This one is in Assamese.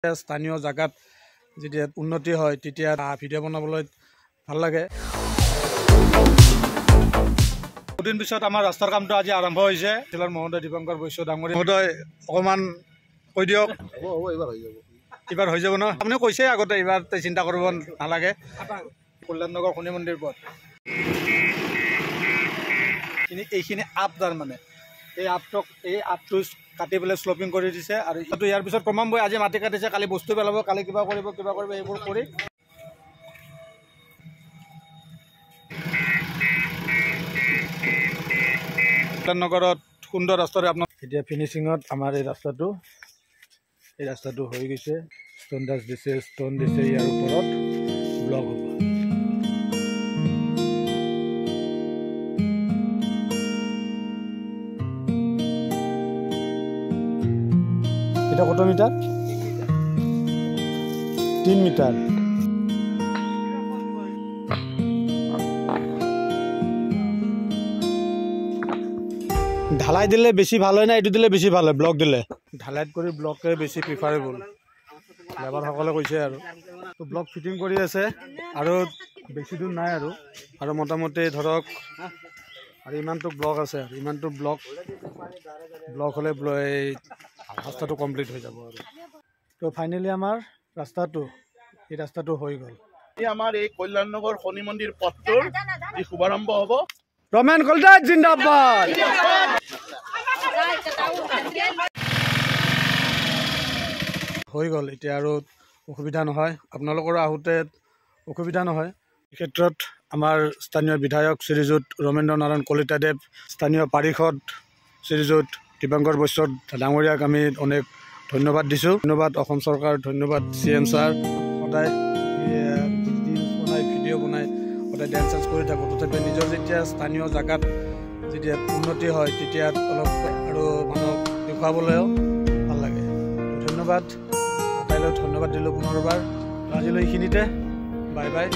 স্থানীয় জায়গাত যেতিয়া উন্নতি হয় তেতিয়া ভিডিঅ' বনাবলৈ ভাল লাগে। দুদিন পিছত আমাৰ ৰাস্তাৰ কামটো আজি আৰম্ভ হৈছে। জিলাৰ মহোদয় দীপঙ্কৰ বৈশ্য ডাঙৰীয়া মহোদয় অকণমান কৈ দিয়ক। এইবাৰ হৈ যাব ন? আপুনি কৈছে আগতে এইবাৰ চিন্তা কৰিব নালাগে। কল্যাণ নগৰ শনি মন্দিৰ পথ এইখিনি আপ, তাৰমানে এই আপটো কাটি পেলাই শ্লপিং কৰি দিছে। আৰু ইয়াৰ পিছত ক্ৰমান্বয়ে আজি মাটি কাটিছে, কালি বস্তু পেলাব, কালি কিবা কৰিব এইবোৰ কৰি কল্যাণ নগৰত সুন্দৰ ৰাস্তাৰে আপোনাৰ এতিয়া ফিনিচিঙত আমাৰ এই ৰাস্তাটো হৈ গৈছে। ষ্ট'ন দিছে ইয়াৰ ওপৰত ব্লক হ'ব। এটা কত মিটার? 3 মিটার। ঢালাই দিলে বেশি ভালো হয় না এটু দিলে বেশি ভালো হয়? ব্লক দিলে ঢালাইত কৰি ব্লকে বেশি প্ৰিফাৰেবল লেবাৰ সকলে কৈছে। আৰু তো ব্লক ফিটিং কৰি আছে আৰু বেছি দূৰ নাই আৰু মোটামুটি ধৰক আৰু ইমানটো ব্লক আছে। আৰু ইমানটো ব্লক হলে ৰাস্তাটো কমপ্লিট হৈ যাব। আৰু তো ফাইনেলি আমাৰ ৰাস্তাটো হৈ গ'ল। আমাৰ এই কল্যাণ নগৰ শনি মন্দিৰ পথটোৰ যি শুভাৰম্ভ হ'ব। ৰমেন কলতাত জিন্দাবাদ। হৈ গ'ল এতিয়া আৰু অসুবিধা নহয়, আপোনালোকৰ আহোঁতে অসুবিধা নহয়। এই ক্ষেত্ৰত আমাৰ স্থানীয় বিধায়ক শ্ৰীযুত ৰমেন্দ্ৰ নাৰায়ণ কলিতাদেৱ, স্থানীয় পাৰিষদ শ্ৰীযুত দীপঙ্কৰ বৈশ্য ডাঙৰীয়াক আমি অনেক ধন্যবাদ দিছোঁ। ধন্যবাদ অসম চৰকাৰ, ধন্যবাদ CM ছাৰ। সদায় ভিডিঅ' বনাই সদায় ডেন্স কৰি থাকোঁ, তথাপি নিজৰ যেতিয়া স্থানীয় জাগাত যেতিয়া উন্নতি হয় তেতিয়া অলপ আৰু মানুহক দেখুৱাবলৈও ভাল লাগে। ধন্যবাদ, আটাইলৈ ধন্যবাদ দিলোঁ পুনৰবাৰ। আজিলৈ এইখিনিতে, বাই বাই।